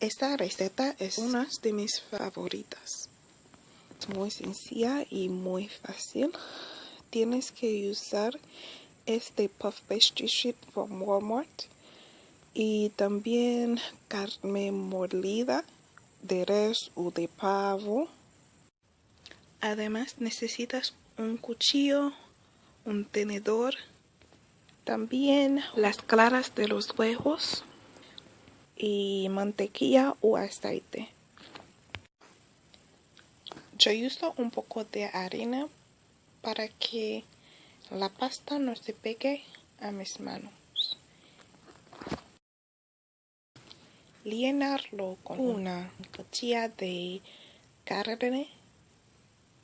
Esta receta es una de mis favoritas. Es muy sencilla y muy fácil. Tienes que usar este puff pastry sheet from Walmart y también carne molida de res o de pavo. Además necesitas un cuchillo, un tenedor, también las claras de los huevos y mantequilla o aceite. Yo uso un poco de harina para que la pasta no se pegue a mis manos. Llenarlo con una cuchilla de carne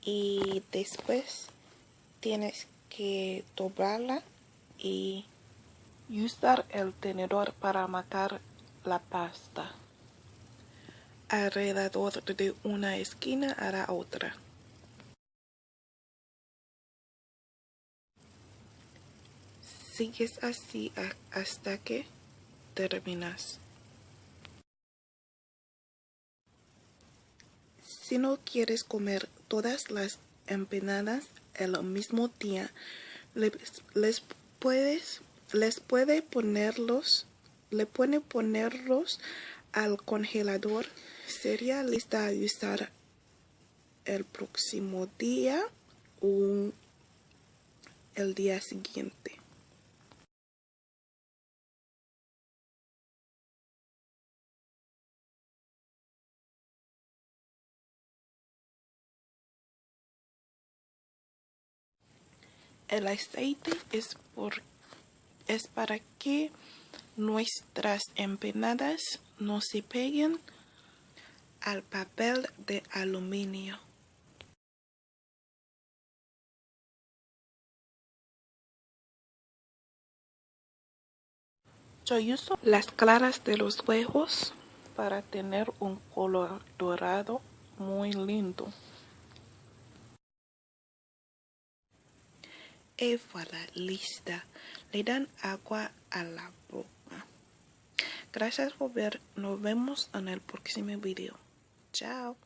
y después tienes que doblarla y usar el tenedor para marcar la pasta alrededor de una esquina a la otra. Sigues así hasta que terminas. Si no quieres comer todas las empanadas el mismo día, les puede ponerlos al congelador. Sería lista a usar el próximo día o el día siguiente. El aceite es para que nuestras empanadas no se peguen al papel de aluminio. Yo uso las claras de los huevos para tener un color dorado muy lindo. Y voilà, lista. Le dan agua a la boca. Gracias por ver. Nos vemos en el próximo video. Chao.